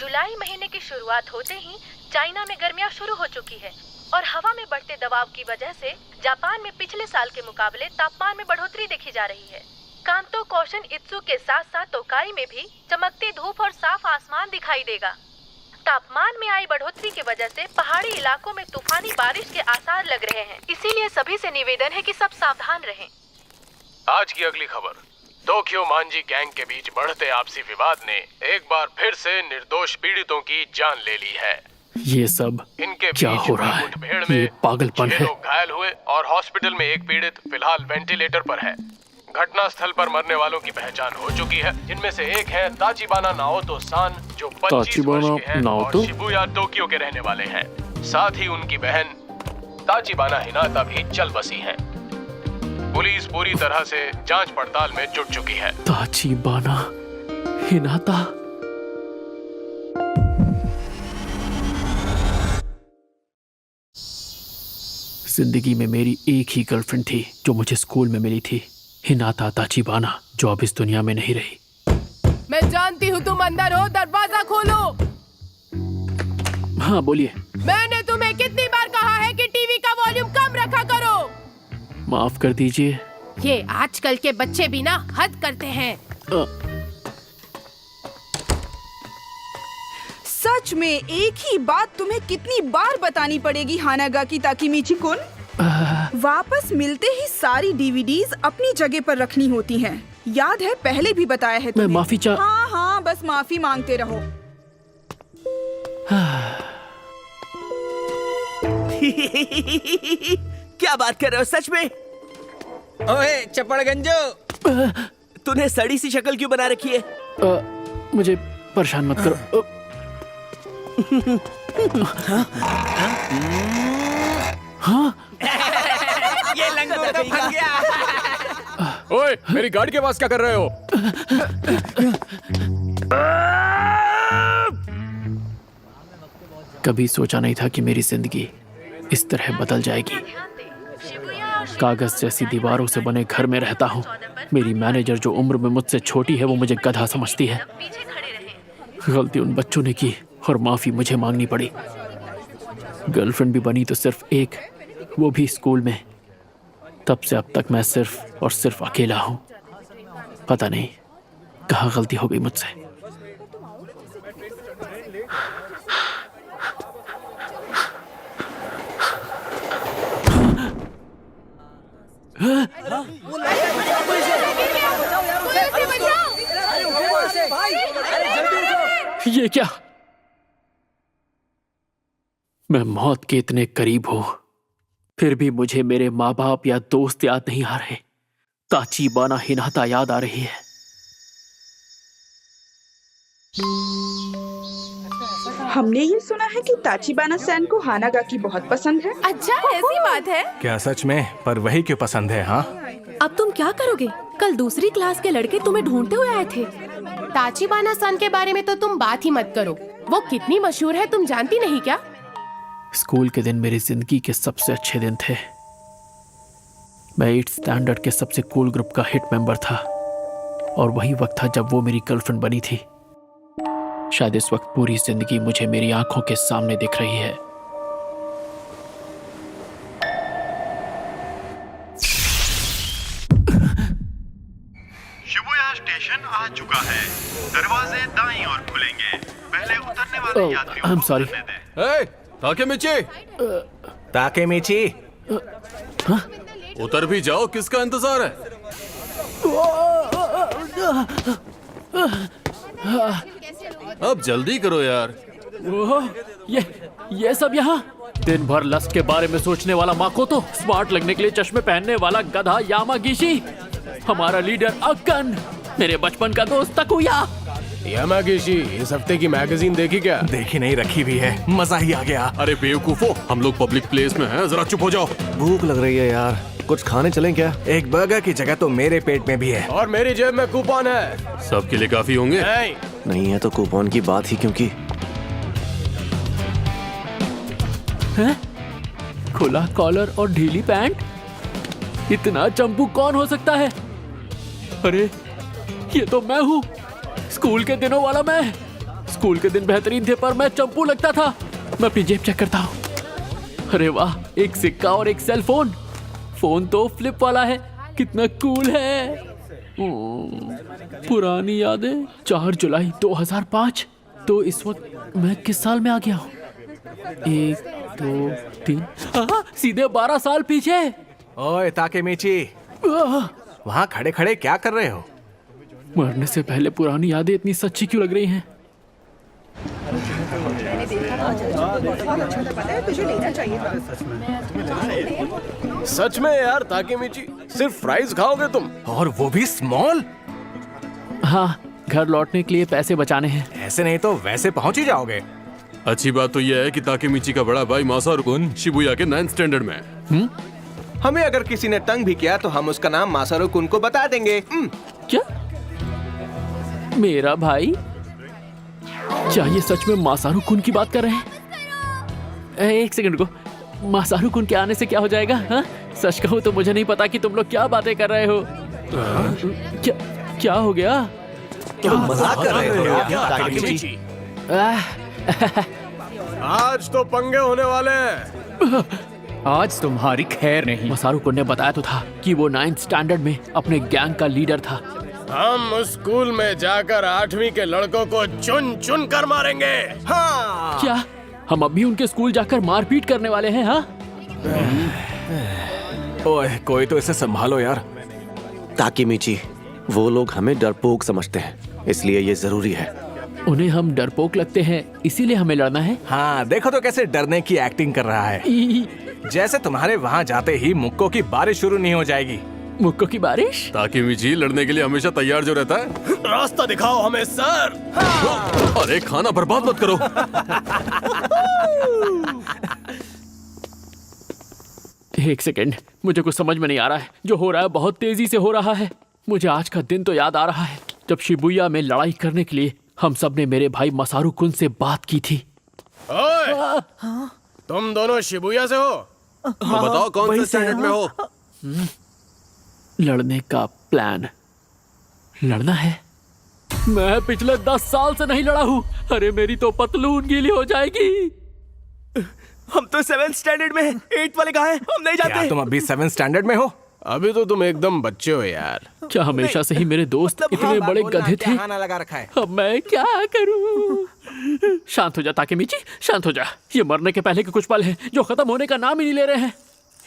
जुलाई महीने की शुरुआत होते ही चाइना में गर्मियां शुरू हो चुकी है और हवा में बढ़ते दबाव की वजह से जापान में पिछले साल के मुकाबले तापमान में बढ़ोतरी देखी जा रही है। कांतो, कोशन, इत्सु के साथ साथ तोकाई में भी चमकती धूप और साफ आसमान दिखाई देगा। तापमान में आई बढ़ोतरी की वजह से पहाड़ी इलाकों में तूफानी बारिश के आसार लग रहे हैं, इसीलिए सभी से निवेदन है कि सब सावधान रहें। आज की अगली खबर। टोक्यो मांजी गैंग के बीच बढ़ते आपसी विवाद ने एक बार फिर से निर्दोष पीड़ितों की जान ले ली है। ये सब इनके क्या हो रहा है? मुठभेड़ में ये पागलपन 6 है। लोग घायल हुए और हॉस्पिटल में एक पीड़ित फिलहाल वेंटिलेटर पर है। घटना स्थल पर मरने वालों की पहचान हो चुकी है, जिनमें से एक है ताचिबाना नाओतो सान, जो 25 वर्ष के हैं और शिबुया टोक्यो के रहने वाले हैं। साथ ही उनकी बहन ताचिबाना हिनाता भी चल बसी है। पुलिस पूरी तरह से जांच पड़ताल में जुट चुकी है। ताचिबाना हिनाता, जिंदगी में मेरी एक ही गर्लफ्रेंड थी जो मुझे स्कूल में मिली थी, हिनाता ताचिबाना, जो अब इस दुनिया में नहीं रही। मैं जानती हूँ तुम अंदर हो, दरवाजा खोलो। हाँ बोलिए। मैंने तुम्हें कितनी बार कहा है कि टीवी का वॉल्यूम कम रखा करो। माफ कर दीजिए। ये आजकल के बच्चे भी ना हद करते हैं। सच में एक ही बात तुम्हें कितनी बार बतानी पड़ेगी हानागाकी ताकेमिची-कुन? वापस मिलते ही सारी डीवीडीज अपनी जगह पर रखनी होती हैं। याद है पहले भी बताया है तुम्हें। मैं माफी हाँ हाँ, बस माफी मांगते रहो। क्या बात कर रहे हो सच में? ओए चपड़गंजो, तूने सड़ी सी शक्ल क्यों बना रखी है? मुझे परेशान मत करो। हाँ? ये लंगूर तो फंस गया। ओए, मेरी गाड़ी के पास क्या कर रहे हो? कभी सोचा नहीं था कि मेरी जिंदगी इस तरह बदल जाएगी। कागज जैसी दीवारों से बने घर में रहता हूँ। मेरी मैनेजर, जो उम्र में मुझसे छोटी है, वो मुझे गधा समझती है। गलती उन बच्चों ने की और माफी मुझे मांगनी पड़ी। गर्लफ्रेंड भी बनी तो सिर्फ एक, वो भी स्कूल में। तब से अब तक मैं सिर्फ और सिर्फ अकेला हूँ। पता नहीं कहाँ गलती हो गई मुझसे। ये क्या? मैं मौत के इतने करीब हूं, फिर भी मुझे मेरे माँ बाप या दोस्त याद नहीं आ रहे। ताचिबाना हिनाता याद आ रही है। हमने ये सुना है कि ताचिबाना सैन को हानागाकी बहुत पसंद है। अच्छा, ऐसी बात है? क्या सच में? पर वही क्यों पसंद है? हाँ, अब तुम क्या करोगे? कल दूसरी क्लास के लड़के तुम्हें ढूंढते हुए आए थे। ताचिबाना सन के बारे में तो तुम बात ही मत करो। वो कितनी मशहूर है तुम जानती नहीं क्या? स्कूल के दिन मेरी जिंदगी के सबसे अच्छे दिन थे। मैं 8th स्टैंडर्ड के सबसे कूल ग्रुप का हिट मेंबर था और वही वक्त था जब वो मेरी गर्लफ्रेंड बनी थी। शायद इस वक्त पूरी जिंदगी मुझे मेरी आंखों के सामने दिख रही है। शिबुया स्टेशन आ चुका है। दरवाजे दाईं ओर खुलेंगे। पहले उतरने वाले यात्रियों I'm को sorry. उतरने दें। ताकेमिची, उतर भी जाओ, किसका इंतजार है? अब जल्दी करो यार। ये सब यहाँ? दिन भर लस्ट के बारे में सोचने वाला माकोतो, स्मार्ट लगने के लिए चश्मे पहनने वाला गधा यामागिशी, हमारा लीडर अक्कन, मेरे बचपन का दोस्त तकुया। यामागिशी, इस हफ्ते की मैगजीन देखी क्या? देखी नहीं, रखी भी है। मजा ही आ गया। अरे बेवकूफो, हम लोग पब्लिक प्लेस में हैं, जरा चुप हो जाओ। भूख लग रही है यार, कुछ खाने चलें क्या? एक बर्गर की जगह तो मेरे पेट में भी है। और मेरी जेब में कूपन है। सबके लिए काफी होंगे? नहीं है तो कूपन की बात ही क्योंकि। हैं? खुला कॉलर और ढीली पैंट? इतना चंपू कौन हो सकता है? अरे ये तो मैं हूँ, स्कूल के दिनों वाला मैं। स्कूल के दिन बेहतरीन थे पर मैं चंपू लगता था। मैं अपनी जेब चेक करता हूँ। अरे वाह, एक सिक्का और एक सेल फोन। फोन तो फ्लिप वाला है, कितना कूल है। पुरानी यादें। 4 जुलाई 2005। तो इस वक्त मैं किस साल में आ गया हूँ? 1 2 3 सीधे 12 साल पीछे। ओए ताकेमीची, वहाँ खड़े खड़े क्या कर रहे हो? मरने से पहले पुरानी यादें इतनी सच्ची क्यों लग रही हैं? सच में यार ताकेमीची, सिर्फ फ्राइज खाओगे तुम? और वो भी स्मॉल? हाँ, घर लौटने के लिए पैसे बचाने हैं। ऐसे नहीं तो वैसे पहुंच ही जाओगे। अच्छी बात तो यह है कि ताकेमीची का बड़ा भाई मासारू कुन शिबुया के 9th स्टैंडर्ड में है। हमें अगर किसी ने तंग भी किया तो हम उसका नाम मासारू कुन को बता देंगे। क्या? मेरा भाई? क्या ये सच में मासारू कुन की बात कर रहे हैं? एक सेकंड को, मासारू कुन के आने से क्या हो जाएगा? हाँ? सच कहूँ तो मुझे नहीं पता कि तुम लोग क्या बातें कर रहे हो। क्या हो गया? तुम मजाक कर रहे हो क्या ताकेमीची? आज तो पंगे होने वाले हैं। आज तुम्हारी खैर नहीं। मासारू कुन ने बताया तो था कि वो 9th स्टैंडर्ड में अपने गैंग का लीडर था। हम उस स्कूल में जाकर 8वीं के लड़कों को चुन चुन कर मारेंगे। हाँ। क्या हम अभी उनके स्कूल जाकर मारपीट करने वाले हैं? हाँ? ओए, कोई तो इसे संभालो यार। ताकेमीची, वो लोग हमें डरपोक समझते हैं, इसलिए ये जरूरी है। उन्हें हम डरपोक लगते हैं, इसीलिए हमें लड़ना है। हाँ, देखो तो कैसे डरने की एक्टिंग कर रहा है। जैसे तुम्हारे वहाँ जाते ही मुक्कों की बारिश शुरू नहीं हो जाएगी। मुक्कों की बारिश? ताकेमीची लड़ने के लिए हमेशा तैयार जो रहता है। रास्ता दिखाओ हमें सर। अरे खाना बर्बाद मत करो। एक सेकेंड, मुझे कुछ समझ में नहीं आ रहा है। जो हो रहा है बहुत तेजी से हो रहा है। मुझे आज का दिन तो याद आ रहा है जब शिबुया में लड़ाई करने के लिए हम सब ने मेरे भाई मासारू कुन से बात की थी। ओए, तुम दोनों शिबुया से हो? तो बताओ कौन से स्टैंडर्ड में हो? लड़ने का प्लान। लड़ना है? मैं पिछले 10 साल से नहीं लड़ा हूँ। अरे मेरी तो पतलून गीली हो जाएगी। हम तो 7th स्टैंडर्ड में हैं। 8th वाले कहाँ हैं? हम नहीं जाते। क्या तुम अभी 7th स्टैंडर्ड में हो? अभी तो तुम एकदम बच्चे हो यार। क्या हमेशा से ही मेरे दोस्त इतने बड़े गधे थे? लगा रखा है। अब मैं क्या करूं? शांत हो जा ताकेमीची, शांत हो जा। ये मरने के पहले के कुछ पल हैं जो खत्म होने का नाम ही नहीं ले रहे हैं।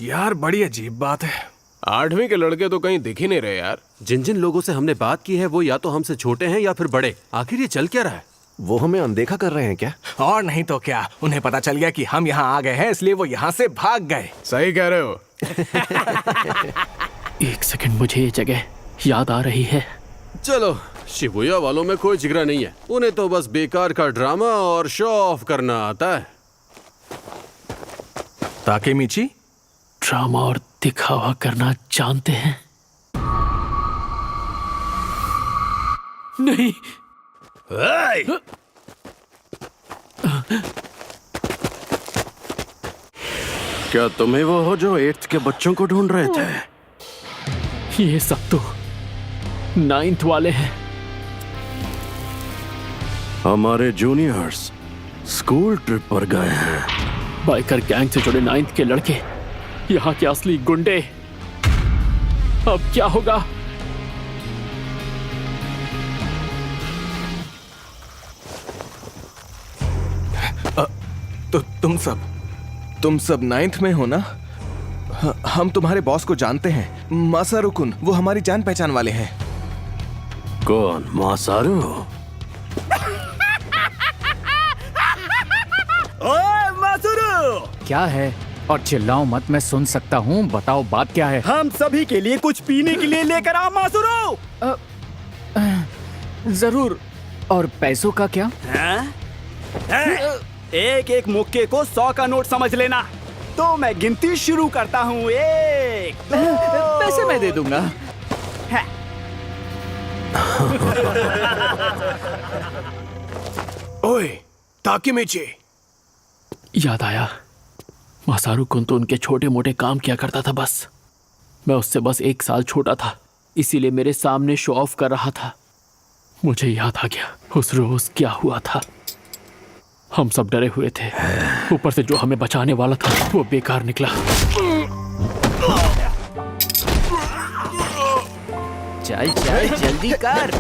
यार बड़ी अजीब बात है। 8वीं के लड़के तो कहीं दिख ही नहीं रहे यार। जिन जिन लोगों से हमने बात की है वो या तो हमसे छोटे हैं या फिर बड़े। आखिर ये चल क्या रहा है? वो हमें अनदेखा कर रहे हैं क्या? और नहीं तो क्या, उन्हें पता चल गया कि हम यहाँ आ गए हैं, इसलिए वो यहाँ से भाग गए। सही कह रहे हो। एक सेकंड, मुझे ये जगह याद आ रही है। चलो, शिबुया वालों में कोई जिगरा नहीं है। उन्हें तो बस बेकार का ड्रामा और शो ऑफ करना आता है। ताकेमीची, ड्रामा और दिखावा करना जानते हैं? नहीं। क्या तुम्हें वो हो जो 8th के बच्चों को ढूंढ रहे थे? ये सब तो 9th वाले हैं। हमारे जूनियर्स स्कूल ट्रिप पर गए हैं। बाइकर गैंग से जुड़े 9th के लड़के, यहाँ के असली गुंडे। अब क्या होगा? तो तुम सब 9th में हो ना? हम तुम्हारे बॉस को जानते हैं, मासारू कुन। वो हमारी जान पहचान वाले हैं। कौन? मासारू? ओए मासारू! क्या है? और चिल्लाओ मत, मैं सुन सकता हूँ। बताओ बात क्या है? हम सभी के लिए कुछ पीने के लिए लेकर आओ मासारू। जरूर। और पैसों का क्या? एक एक मुक्के को 100 का नोट समझ लेना। तो मैं गिनती शुरू करता हूँ। 1 2 पैसे मैं दे दूंगा। ओए ताकेमीची, याद आया, मासारू कुन तो उनके छोटे मोटे काम किया करता था बस। मैं उससे बस 1 साल छोटा था, इसीलिए मेरे सामने शो ऑफ कर रहा था। मुझे याद आ गया उस रोज क्या हुआ था। हम सब डरे हुए थे। ऊपर से जो हमें बचाने वाला था वो बेकार निकला। चल चल जल्दी कर।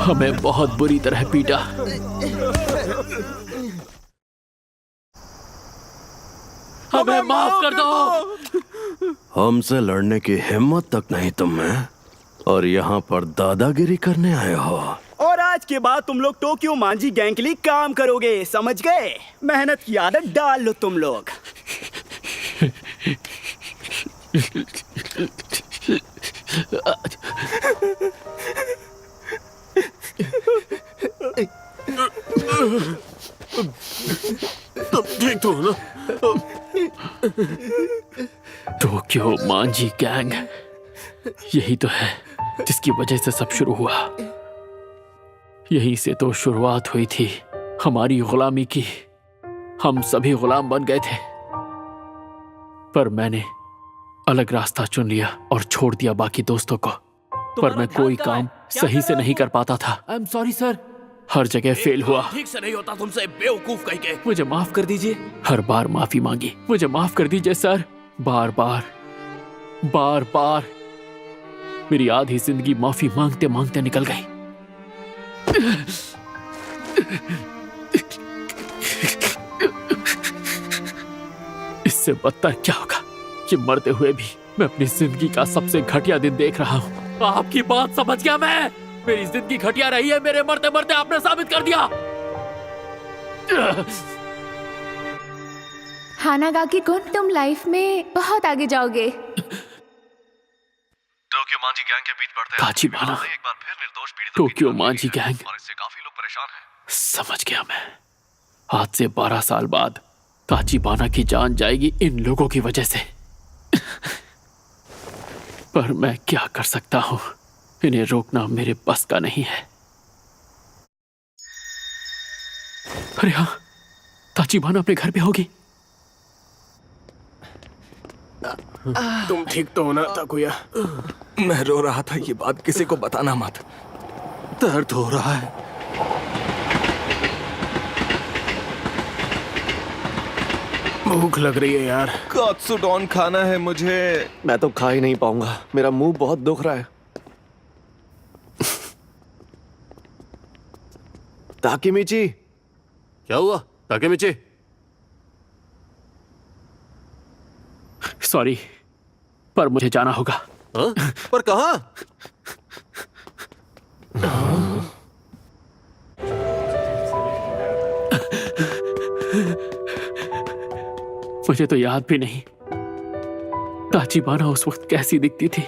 हमें बहुत बुरी तरह पीटा। हमें माफ कर दो। हमसे लड़ने की हिम्मत तक नहीं तुम में, और यहाँ पर दादागिरी करने आए हो। और आज के बाद तुम लोग टोक्यो मांझी गैंग के लिए काम करोगे, समझ गए? मेहनत की आदत डाल लो तुम लोग। ठीक तो हो ना? टोक्यो मांझी गैंग, यही तो है जिसकी वजह से सब शुरू हुआ। यहीं से तो शुरुआत हुई थी हमारी गुलामी की। हम सभी गुलाम बन गए थे, पर मैंने अलग रास्ता चुन लिया और छोड़ दिया बाकी दोस्तों को। पर मैं कोई काम सही से नहीं कर पाता था। I am sorry sir. हर जगह फेल हुआ। ठीक से नहीं होता तुमसे, बेवकूफ कहीं के। मुझे माफ कर दीजिए। हर बार माफी मांगी। मुझे माफ कर दीजिए सर। बार बार बार बार मेरी आधी जिंदगी माफी मांगते मांगते निकल गई। इससे बदतर क्या होगा कि मरते हुए भी मैं अपनी जिंदगी का सबसे घटिया दिन देख रहा हूँ। आपकी बात समझ गया मैं। मेरी जिंदगी घटिया रही है, मेरे मरते मरते आपने साबित कर दिया। हानागाकी कुन, तुम लाइफ में बहुत आगे जाओगे। टोक्यो मांझी गैंग के बीच बढ़ते ताचिबाना, एक बार फिर निर्दोष पीड़ितों टोक्यो मांझी गैंग, और इससे काफी लोग परेशान हैं। समझ गया मैं। आज से 12 साल बाद ताचिबाना की जान जाएगी इन लोगों की वजह से। पर मैं क्या कर सकता हूँ, इन्हें रोकना मेरे बस का नहीं है। अरे हाँ, ताचिबाना अपने घर पे होगी। तुम ठीक तो हो ना ताकुया? मैं रो रहा था, ये बात किसी को बताना मत। दर्द हो रहा है। भूख लग रही है यार। कात्सुडोन खाना है मुझे। मैं तो खा ही नहीं पाऊंगा, मेरा मुंह बहुत दुख रहा है। ताकेमिची। क्या हुआ ताकेमिची? सॉरी, पर मुझे जाना होगा। हाँ? पर कहाँ? मुझे तो याद भी नहीं ताचिबाना उस वक्त कैसी दिखती थी।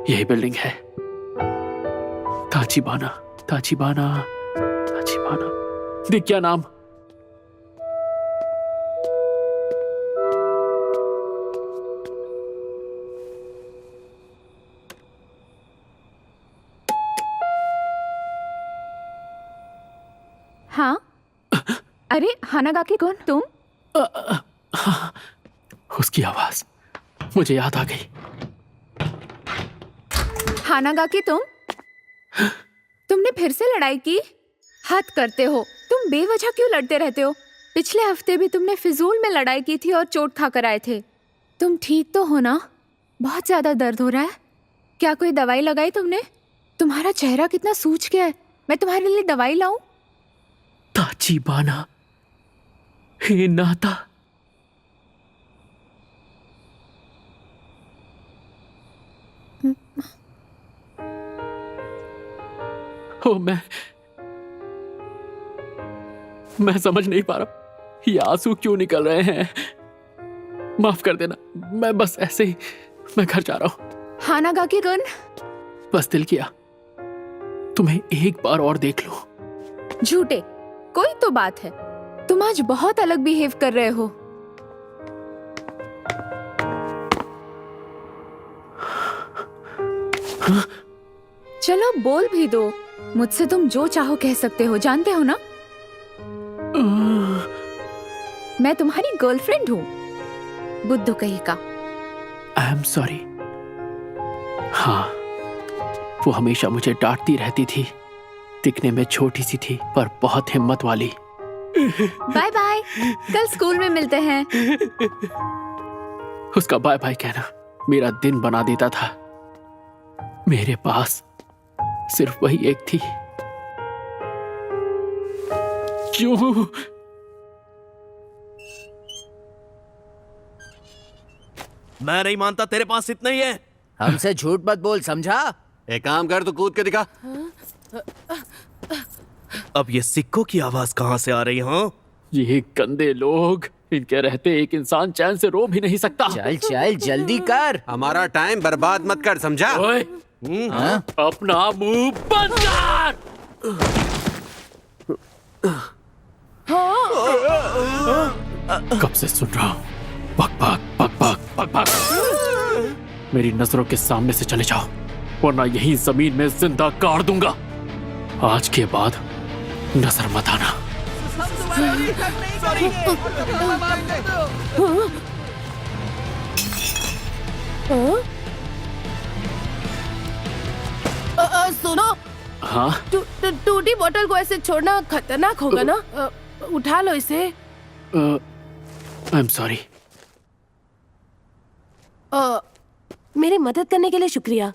यही बिल्डिंग है। ताचिबाना, ताचिबाना, ताचिबाना। दिख क्या नाम? हाँ। अरे हानागाकी कौन, तुम? उसकी आवाज मुझे याद आ गई। हानागाकी तुमने फिर से लड़ाई की? हद करते हो, तुम बेवजह क्यों लड़ते रहते हो? पिछले हफ्ते भी तुमने फिजूल में लड़ाई की थी और चोट खा कर आए थे। तुम ठीक तो हो ना? बहुत ज्यादा दर्द हो रहा है। क्या कोई दवाई लगाई तुमने? तुम्हारा चेहरा कितना सूज गया है। मैं तुम्हारे लिए दवाई लाऊं? ताचिबाना, हे नाता। ओ, मैं समझ नहीं पा रहा ये आंसू क्यों निकल रहे हैं। माफ कर देना, मैं बस ऐसे ही मैं घर जा रहा हूँ। हानागाकी कुन, बस दिल किया तुम्हें एक बार और देख लो। झूठे, कोई तो बात है। तुम आज बहुत अलग बिहेव कर रहे हो। हाँ? चलो बोल भी दो। मुझसे तुम जो चाहो कह सकते हो, जानते हो ना? मैं तुम्हारी गर्लफ्रेंड हूँ, बुद्धू कहीं का। आई एम सॉरी। हाँ, वो हमेशा मुझे डांटती रहती थी। दिखने में छोटी सी थी पर बहुत हिम्मत वाली। बाय बाय, कल स्कूल में मिलते हैं। उसका बाय बाय कहना मेरा दिन बना देता था। मेरे पास सिर्फ वही एक थी। क्यों? मैं नहीं मानता, तेरे पास इतना ही है। हमसे झूठ मत बोल, समझा? एक काम कर, तो कूद के दिखा। अब ये सिक्कों की आवाज कहाँ से आ रही है? ये गंदे लोग, इनके रहते एक इंसान चैन से रो भी नहीं सकता। चल चल जल्दी कर, हमारा टाइम बर्बाद मत कर, समझा? ओए, अपना मुंह बंद कर। कब से सुन रहा हूँ, बक बक बक बक बक बक। मेरी नजरों के सामने से चले जाओ, वरना यही जमीन में जिंदा गाड़ दूंगा। आज के बाद नजर मत आना। सुनो, हाँ, टूटी बोतल को ऐसे छोड़ना खतरनाक होगा ना। उठा लो इसे। आई एम सॉरी। मेरी मदद करने के लिए शुक्रिया।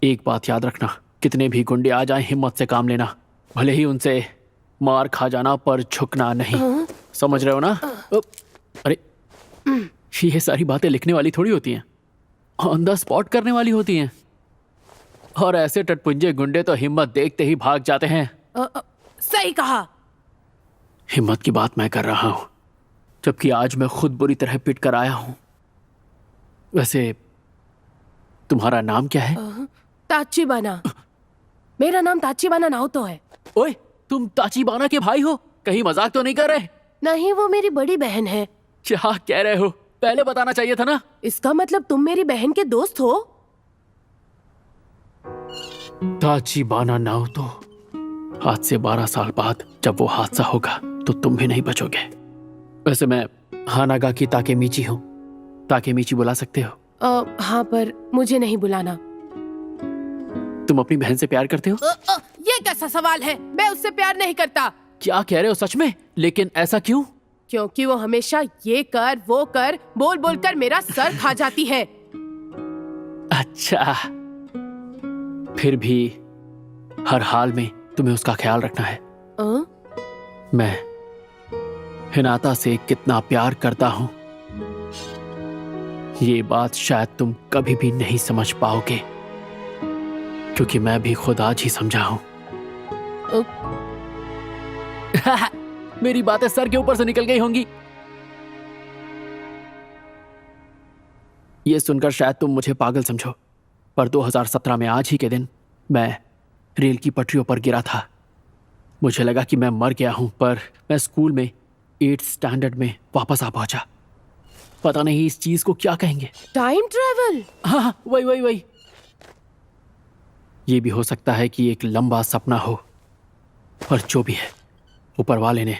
एक बात याद रखना, कितने भी गुंडे आ जाएं, हिम्मत से काम लेना। भले ही उनसे मार खा जाना, पर झुकना नहीं। समझ रहे हो ना? अरे, ये सारी बातें लिखने वाली थोड़ी होती हैं, ऑन द स्पॉट करने वाली होती हैं। और ऐसे टटपुंजे गुंडे तो हिम्मत देखते ही भाग जाते हैं। सही कहा। हिम्मत की बात मैं कर रहा हूं, जबकि आज मैं खुद बुरी तरह पिट कर आया हूं। वैसे तुम्हारा नाम क्या है? ताचिबाना। मेरा नाम ताचिबाना नाओतो है। ओए, तुम ताचिबाना के भाई हो? कहीं मजाक तो नहीं कर रहे? नहीं, वो मेरी बड़ी बहन है। क्या कह रहे हो? पहले बताना चाहिए था ना। इसका मतलब तुम मेरी बहन के दोस्त हो? ताचिबाना नाओतो, आज से 12 साल बाद जब वो हादसा होगा तो तुम भी नहीं बचोगे। वैसे मैं हानागाकी ताकेमीची हूँ। ताकेमीची बुला सकते हो? हाँ, पर मुझे नहीं बुलाना। तुम अपनी बहन से प्यार करते हो? ये कैसा सवाल है? मैं उससे प्यार नहीं करता। क्या कह रहे हो सच में? लेकिन ऐसा क्यों? क्योंकि वो हमेशा ये कर वो कर बोल बोल कर मेरा सर खा जाती है। अच्छा, फिर भी हर हाल में तुम्हें उसका ख्याल रखना है। मैं हिनाता से कितना प्यार करता हूं, ये बात शायद तुम कभी भी नहीं समझ पाओगे, क्योंकि मैं भी खुद आज ही समझा हूं। मेरी बातें सर के ऊपर से निकल गई होंगी। ये सुनकर शायद तुम मुझे पागल समझो, पर 2017 में आज ही के दिन मैं रेल की पटरियों पर गिरा था। मुझे लगा कि मैं मर गया हूं, पर मैं स्कूल में 8th स्टैंडर्ड में वापस आ पहुंचा। पता नहीं इस चीज को क्या कहेंगे। Time travel? हाँ, वही। ये भी हो सकता है कि एक लंबा सपना हो, पर जो भी है, ऊपर वाले ने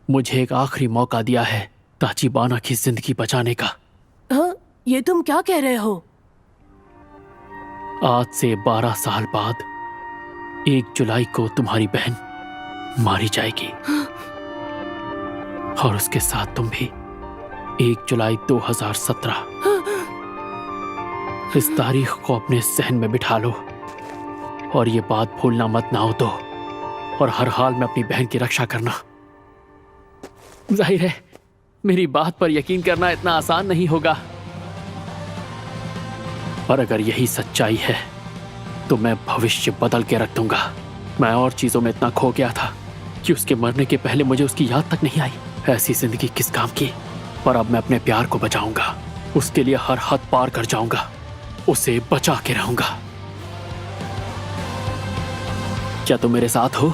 मुझे एक आखिरी मौका दिया है ताचिबाना की जिंदगी बचाने का। हाँ, ये तुम क्या कह रहे हो? आज से 12 साल बाद 1 जुलाई को तुम्हारी बहन मारी जाएगी, और उसके साथ तुम भी। 1 जुलाई 2017। इस तारीख को अपने जहन में बिठा लो और ये बात भूलना मत ना हो तो, और हर हाल में अपनी बहन की रक्षा करना। जाहिर है मेरी बात पर यकीन करना इतना आसान नहीं होगा, पर अगर यही सच्चाई है तो मैं भविष्य बदल के रख दूंगा। मैं और चीजों में इतना खो गया था कि उसके मरने के पहले मुझे उसकी याद तक नहीं आई। ऐसी जिंदगी किस काम की? पर अब मैं अपने प्यार को बचाऊंगा, उसके लिए हर हद पार कर जाऊंगा, उसे बचा के रहूंगा। क्या तुम मेरे साथ हो?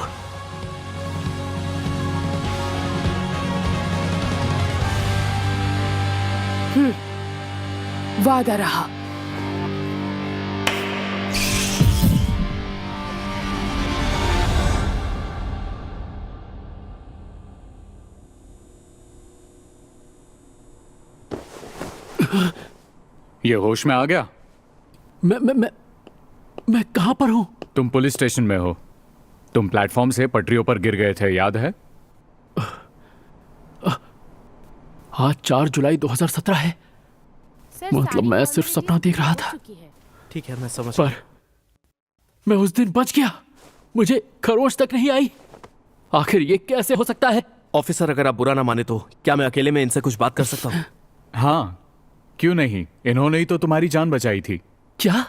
वादा रहा। ये होश में आ गया? मैं कहां पर हूं? तुम पुलिस स्टेशन में हो। तुम प्लेटफॉर्म से पटरियों पर गिर गए थे, याद है? आज 4 जुलाई 2017 है। मतलब मैं सिर्फ सपना देख रहा था। ठीक है, मैं समझ पर मैं उस दिन बच गया। मुझे खरोच तक नहीं आई। आखिर ये कैसे हो सकता है? ऑफिसर, अगर आप बुरा ना माने तो क्या मैं अकेले में इनसे कुछ बात कर सकता हूँ? हाँ, क्यों नहीं? इन्होंने ही तो तुम्हारी जान बचाई थी। क्या?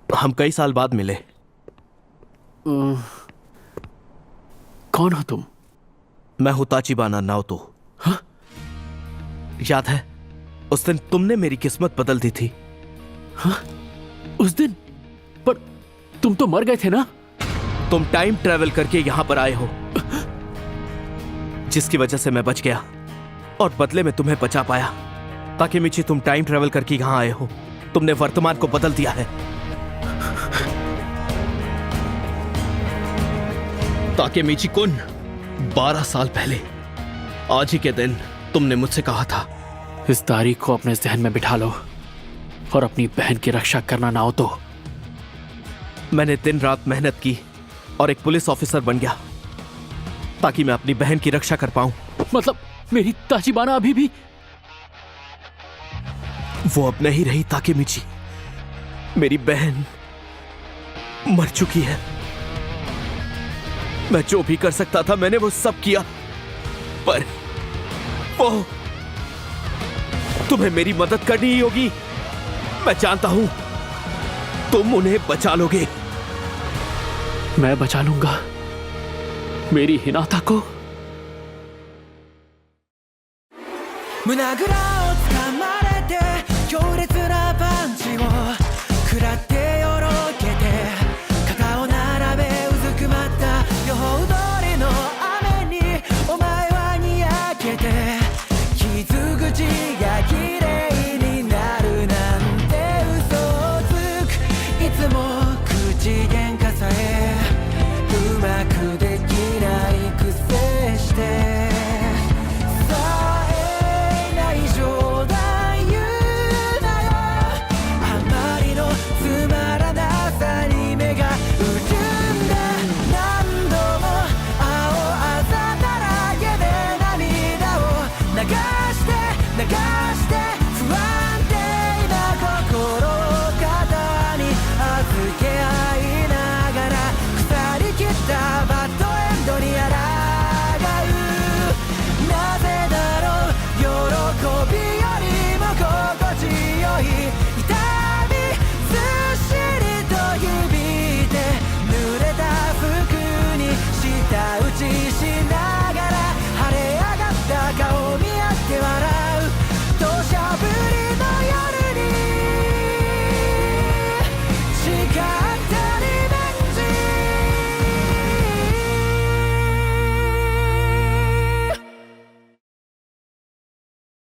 हम कई साल बाद मिले। कौन हो तुम? मैं हूं ताचिबाना नाओतो। हाँ? याद है उस दिन तुमने मेरी किस्मत बदल दी थी? हाँ? उस दिन? पर तुम तो मर गए थे ना? तुम टाइम ट्रेवल करके यहां पर आए हो, जिसकी वजह से मैं बच गया और बदले में तुम्हें बचा पाया। ताकेमिची, तुम टाइम ट्रेवल करके यहां आए हो। तुमने वर्तमान को बदल दिया है। ताकेमिची कुन, 12 साल पहले आज ही के दिन तुमने मुझसे कहा था, इस तारीख को अपने जहन में बिठा लो और अपनी बहन की रक्षा करना नाओतो। मैंने दिन रात मेहनत की और एक पुलिस ऑफिसर बन गया ताकि मैं अपनी बहन की रक्षा कर पाऊं। मतलब मेरी ताचिबाना अभी भी? वो अब नहीं रही ताकेमिची। मेरी बहन मर चुकी है। मैं जो भी कर सकता था मैंने वो सब किया, पर वो तुम्हें मेरी मदद करनी ही होगी। मैं जानता हूं तुम उन्हें बचा लोगे। मैं बचा लूंगा मेरी हिनाता को। 문학으로 다 말할 때